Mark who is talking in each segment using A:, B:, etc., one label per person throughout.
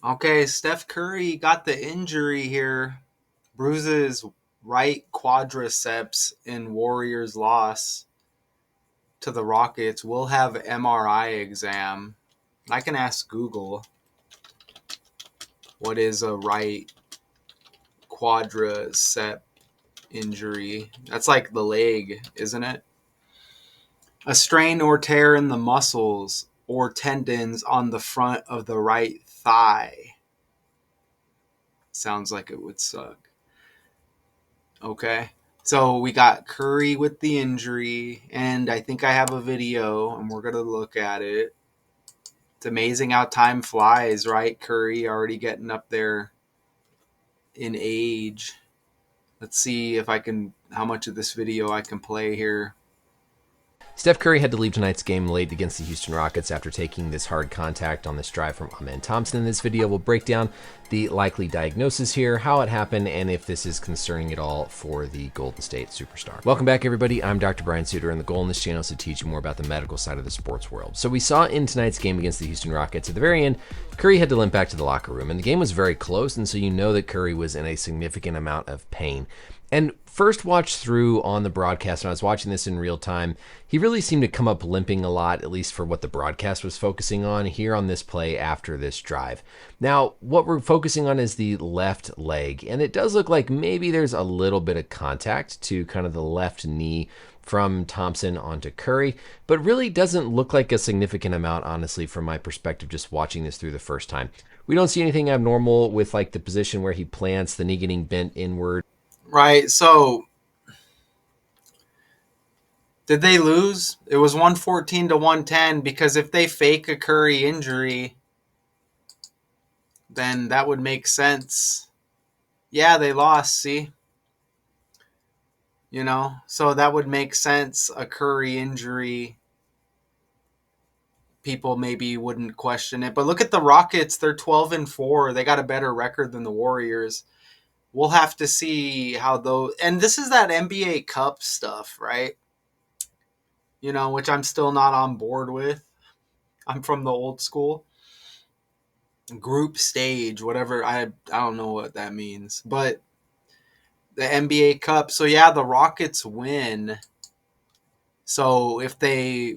A: Okay, Steph Curry got the injury here. Bruises right quadriceps in Warriors loss to the Rockets. We'll have MRI exam. I can ask Google what is a right quadricep injury. That's like the leg, isn't it? A strain or tear in the muscles or tendons on the front of the right thigh. Sounds like it would suck. Okay. So we got Curry with the injury, and I think I have a video, and we're going to look at it. It's amazing how time flies, right? Curry already getting up there in age. Let's see if I can, how much of this video I can play here.
B: Steph Curry had to leave tonight's game late against the Houston Rockets after taking this hard contact on this drive from Amen Thompson. In this video, we'll break down the likely diagnosis here, how it happened, and if this is concerning at all for the Golden State superstar. Welcome back, everybody. I'm Dr. Brian Suter, and the goal in this channel is to teach you more about the medical side of the sports world. So we saw in tonight's game against the Houston Rockets, at the very end, Curry had to limp back to the locker room, and the game was very close, and so you know that Curry was in a significant amount of pain. And first watch through on the broadcast, and I was watching this in real time, he really seemed to come up limping a lot, at least for what the broadcast was focusing on here on this play after this drive. Now, what we're focusing on is the left leg, and it does look like maybe there's a little bit of contact to kind of the left knee from Thompson onto Curry, but really doesn't look like a significant amount, honestly, from my perspective, just watching this through the first time. We don't see anything abnormal with like the position where he plants, the knee getting bent inward.
A: Right. So did they lose? It was 114 to 110 because if they fake a Curry injury, then that would make sense. Yeah, they lost, see? So that would make sense. A Curry injury, people maybe wouldn't question it. But look at the Rockets, they're 12-4. They got a better record than the Warriors. We'll have to see how those, and this is that NBA Cup stuff, right? Which I'm still not on board with. I'm from the old school. Group stage, whatever. I don't know what that means. But the NBA Cup. So yeah, the Rockets win. So if they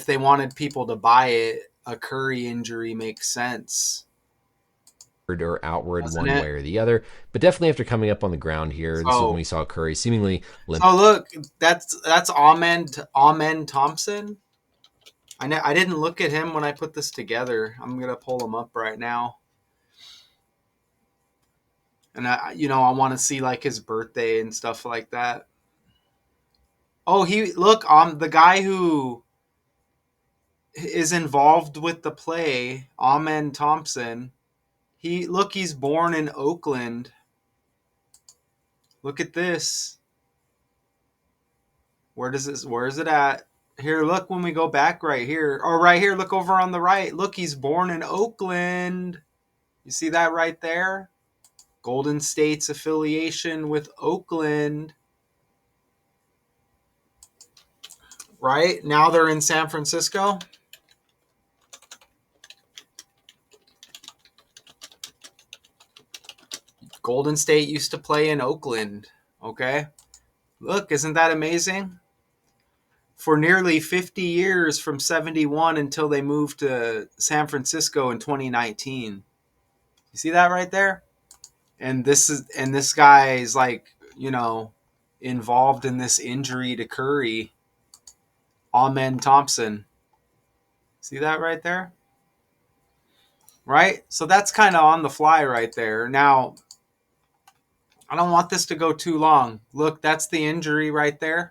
A: wanted people to buy it, a Curry injury makes sense,
B: Or outward
A: doesn't
B: one
A: it?
B: way or the other. But definitely after coming up on the ground here, this is when
A: So
B: we saw Curry seemingly limp.
A: so look, that's Amen Thompson. I didn't look at him when I put this together. I'm gonna pull him up right now, and I want to see like his birthday and stuff like that. Oh, he look the guy who is involved with the play, Amen Thompson. He's born in Oakland. Look at this. Where is it at? Here, look when we go back right here. Or right here, look over on the right. Look, he's born in Oakland. You see that right there? Golden State's affiliation with Oakland. Right? Now they're in San Francisco. Golden State used to play in Oakland. Okay? Look, isn't that amazing? For nearly 50 years from 71 until they moved to San Francisco in 2019. You see that right there? And this guy is like, involved in this injury to Curry. Amen Thompson. See that right there? Right? So that's kind of on the fly right there. Now, I don't want this to go too long. Look, that's the injury right there.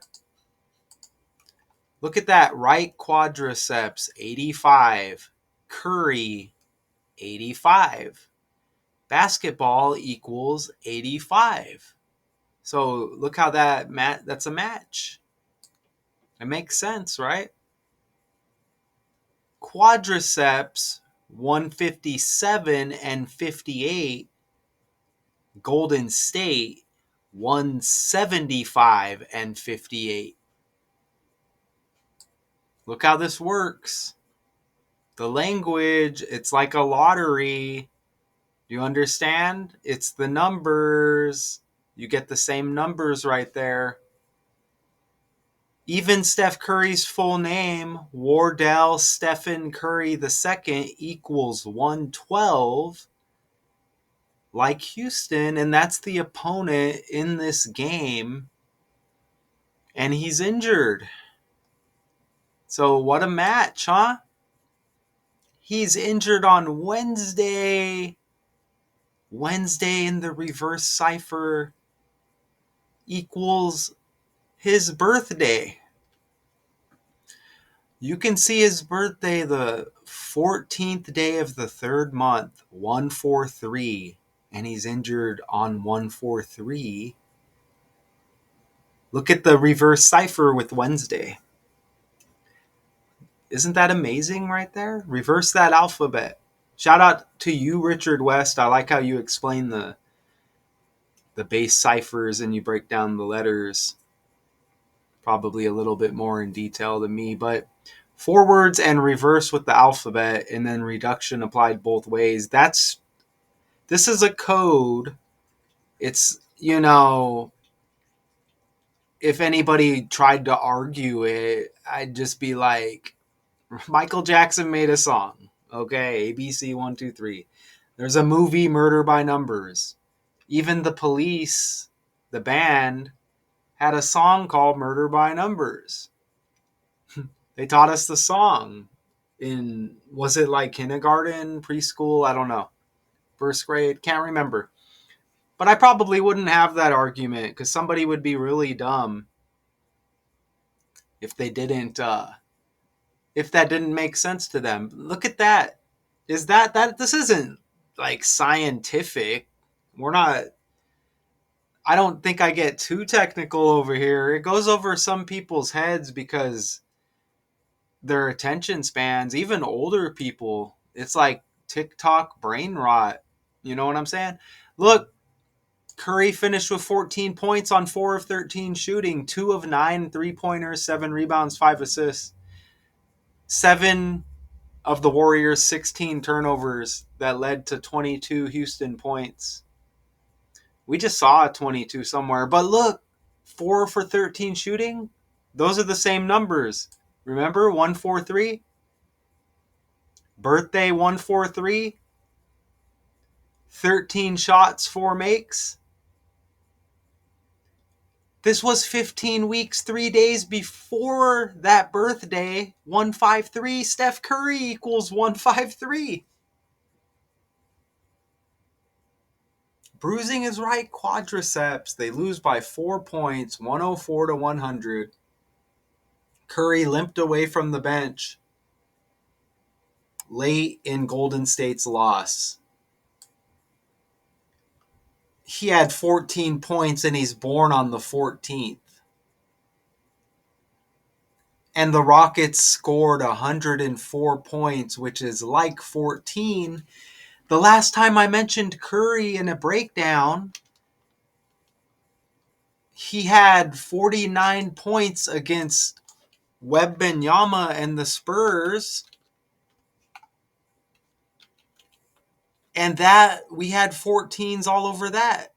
A: Look at that right quadriceps, 85. Curry, 85. Basketball equals 85. So look how that's a match. It makes sense, right? Quadriceps 157 and 58. Golden State 175 and 58. Look how this works. The language, it's like a lottery. Do you understand? It's the numbers. You get the same numbers right there. Even Steph Curry's full name, Wardell Stephen Curry II, equals 112, like Houston, and that's the opponent in this game, and he's injured. So what a match, huh? He's injured on Wednesday. Wednesday in the reverse cipher equals his birthday. You can see his birthday the 14th day of the third month, 143, and he's injured on 143. Look at the reverse cipher with Wednesday. Isn't that amazing right there? Reverse that alphabet. Shout out to you, Richard West. I like how you explain the base ciphers and you break down the letters probably a little bit more in detail than me, but forwards and reverse with the alphabet and then reduction applied both ways. This is a code. It's, if anybody tried to argue it, I'd just be like, Michael Jackson made a song. Okay, ABC 123. There's a movie, Murder by Numbers. Even the Police, the band, had a song called Murder by Numbers. They taught us the song was it like kindergarten, preschool? I don't know. First grade? Can't remember. But I probably wouldn't have that argument because somebody would be really dumb if they didn't, if that didn't make sense to them. Look at that. This isn't like scientific. We're not, I don't think I get too technical over here. It goes over some people's heads because their attention spans, even older people, it's like TikTok brain rot. You know what I'm saying? Look, Curry finished with 14 points on 4 of 13 shooting, 2 of 9 3-pointers, 7 rebounds, 5 assists. 7 of the Warriors' 16 turnovers that led to 22 Houston points. We just saw a 22 somewhere. But look, 4 for 13 shooting, those are the same numbers. Remember, 143? Birthday 143, 13 shots, 4 makes. This was 15 weeks, 3 days before that birthday. 153. Steph Curry equals 153. Bruising is right, quadriceps. They lose by 4 points, 104 to 100. Curry limped away from the bench late in Golden State's loss. He had 14 points and he's born on the 14th. And the Rockets scored 104 points, which is like 14. The last time I mentioned Curry in a breakdown, he had 49 points against Wembanyama and the Spurs. And that we had 14s all over that.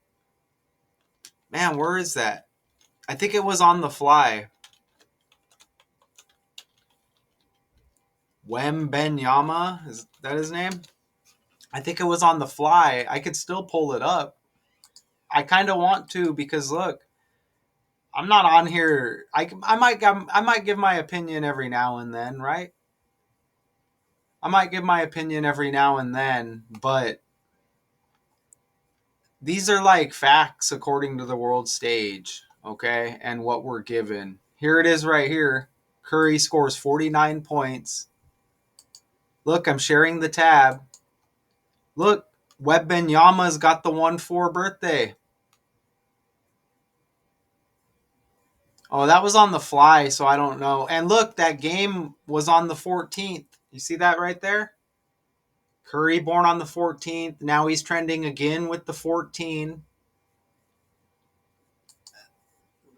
A: Man, where is that? I think it was on the fly. Wembanyama, is that his name? I think it was on the fly. I could still pull it up. I kind of want to because look, I'm not on here. I might give my opinion every now and then, right? I might give my opinion every now and then, but these are like facts according to the world stage, okay? And what we're given. Here it is right here. Curry scores 49 points. Look, I'm sharing the tab. Look, Wembanyama's got the 1-4 birthday. Oh, that was on the fly, so I don't know. And look, that game was on the 14th. You see that right there? Curry born on the 14th. Now he's trending again with the 14.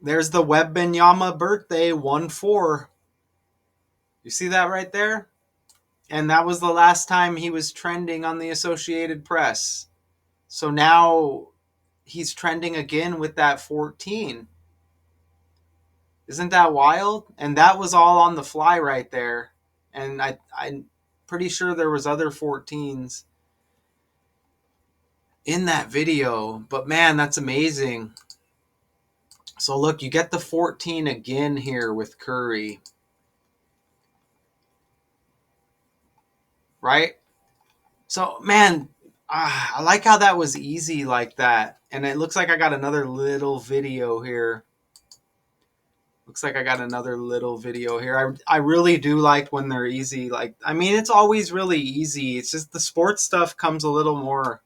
A: There's the Wembanyama birthday, 1-4. You see that right there? And that was the last time he was trending on the Associated Press. So now he's trending again with that 14. Isn't that wild? And that was all on the fly right there. And I'm pretty sure there was other 14s in that video. But man, that's amazing. So look, you get the 14 again here with Curry. Right? So man, I like how that was easy like that. And it looks like I got another little video here. Looks like I got another little video here. I really do like when they're easy. Like, I mean, it's always really easy. It's just the sports stuff comes a little more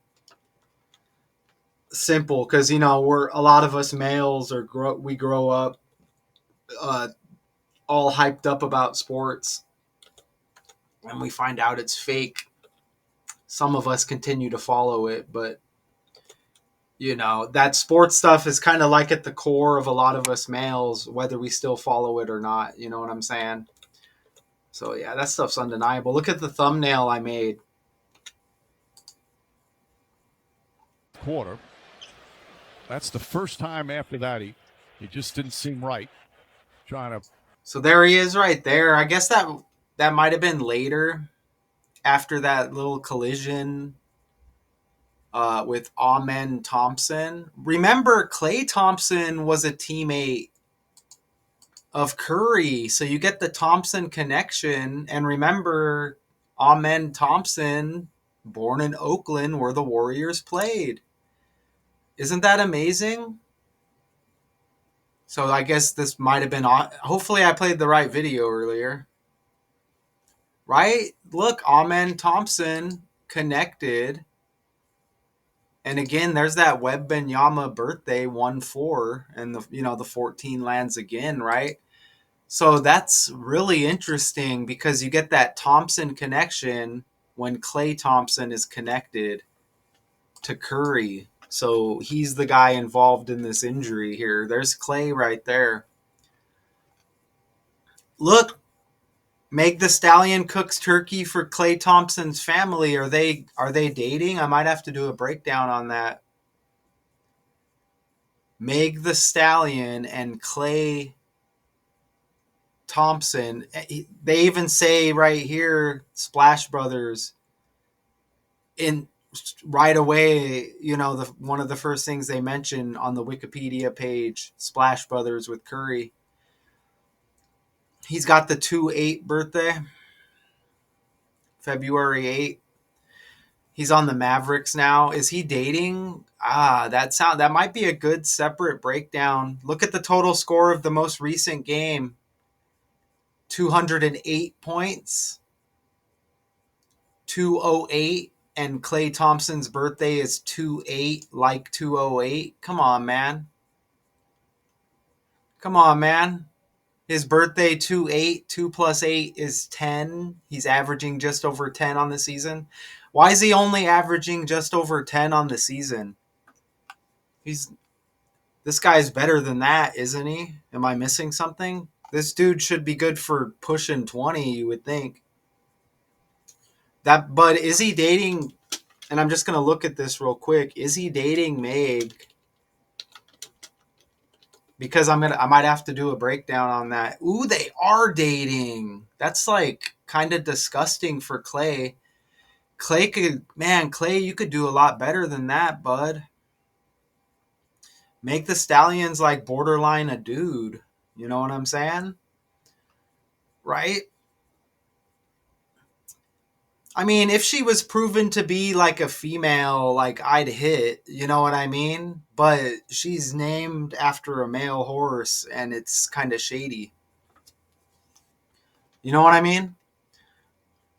A: simple because, you know, we're a lot of us males we grow up uh, all hyped up about sports and we find out it's fake. Some of us continue to follow it, but you know, that sports stuff is kind of like at the core of a lot of us males, whether we still follow it or not. You know what I'm saying? So yeah, that stuff's undeniable. Look at the thumbnail I made.
C: Quarter. That's the first time after that he just didn't seem right. Trying to.
A: So there he is right there. I guess that might have been later after that little collision with Amen Thompson. Remember, Klay Thompson was a teammate of Curry, so you get the Thompson connection. And remember, Amen Thompson, born in Oakland, where the Warriors played. Isn't that amazing? So I guess this might have been. Hopefully, I played the right video earlier. Right? Look, Amen Thompson connected. And again, there's that Wembanyama birthday 1-4, and the 14 lands again, right? So that's really interesting because you get that Thompson connection when Klay Thompson is connected to Curry. So he's the guy involved in this injury here. There's Klay right there. Look, Meg the Stallion cooks turkey for Klay Thompson's family. Are they dating? I might have to do a breakdown on that. Meg the Stallion and Klay Thompson. They even say right here, Splash Brothers. In right away, one of the first things they mention on the Wikipedia page, Splash Brothers with Curry. He's got the 2/8 birthday, February 8th. He's on the Mavericks now. Is he dating? That might be a good separate breakdown. Look at the total score of the most recent game. 208 points. 208, and Klay Thompson's birthday is 2/8, like 208. Come on, man. Come on, man. His birthday 2/8, 2 plus 8 is 10. He's averaging just over 10 on the season. Why is he only averaging just over 10 on the season? This guy's better than that, isn't he? Am I missing something? This dude should be good for pushing 20, you would think. But is he dating? And I'm just going to look at this real quick. Is he dating Meg? Because I might have to do a breakdown on that. Ooh, they are dating. That's like kind of disgusting for Klay. Klay, you could do a lot better than that, bud. Make the Stallions like borderline a dude. You know what I'm saying? Right? I mean, if she was proven to be like a female, like I'd hit, you know what I mean? But she's named after a male horse and it's kind of shady. You know what I mean?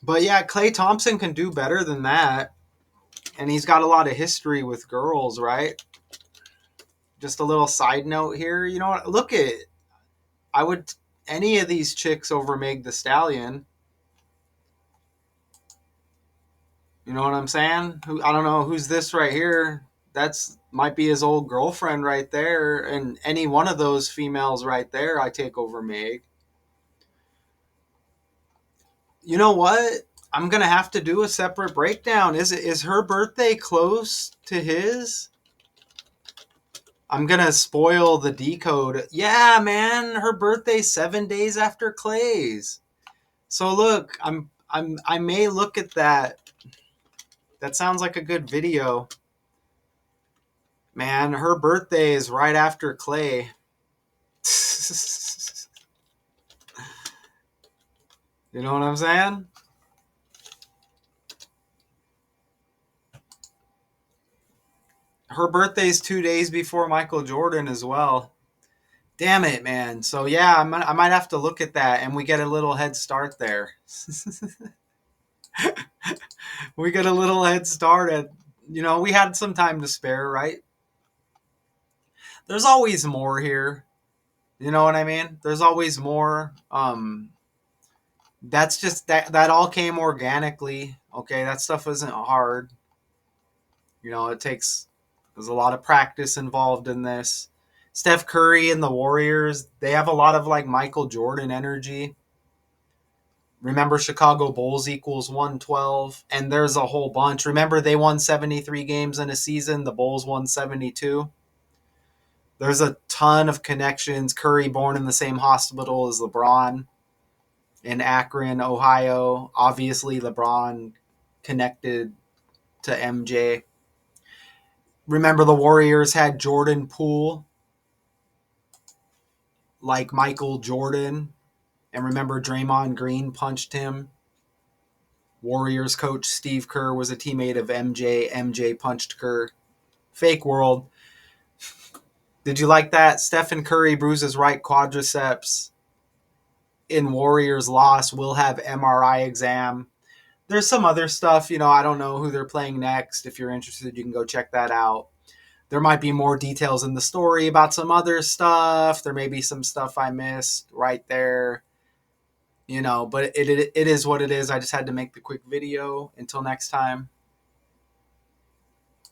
A: But yeah, Klay Thompson can do better than that. And he's got a lot of history with girls, right? Just a little side note here. You know what? Look at I would any of these chicks over Meg the Stallion. You know what I'm saying? I don't know who's this right here. That's might be his old girlfriend right there. And any one of those females right there, I take over Meg. You know what? I'm gonna have to do a separate breakdown. Is her birthday close to his? I'm gonna spoil the decode. Yeah, man, her birthday's 7 days after Clay's. So look, I may look at that. That sounds like a good video. Man, her birthday is right after Clay. You know what I'm saying? Her birthday's 2 days before Michael Jordan as well. Damn it, man. So yeah, I might have to look at that, and we get a little head start there. We get a little head start at, we had some time to spare, right? There's always more here. You know what I mean? There's always more. That's just that all came organically. Okay, that stuff isn't hard. There's a lot of practice involved in this. Steph Curry and the Warriors, they have a lot of like Michael Jordan energy. Remember, Chicago Bulls equals 112, and there's a whole bunch. Remember, they won 73 games in a season. The Bulls won 72. There's a ton of connections. Curry born in the same hospital as LeBron in Akron, Ohio. Obviously, LeBron connected to MJ. Remember, the Warriors had Jordan Poole, like Michael Jordan. And remember, Draymond Green punched him. Warriors coach Steve Kerr was a teammate of MJ. MJ punched Kerr. Fake world. Did you like that? Stephen Curry bruises right quadriceps in Warriors loss. Will have MRI exam. There's some other stuff, I don't know who they're playing next. If you're interested, you can go check that out. There might be more details in the story about some other stuff. There may be some stuff I missed right there. But it is what it is. I just had to make the quick video. Until next time.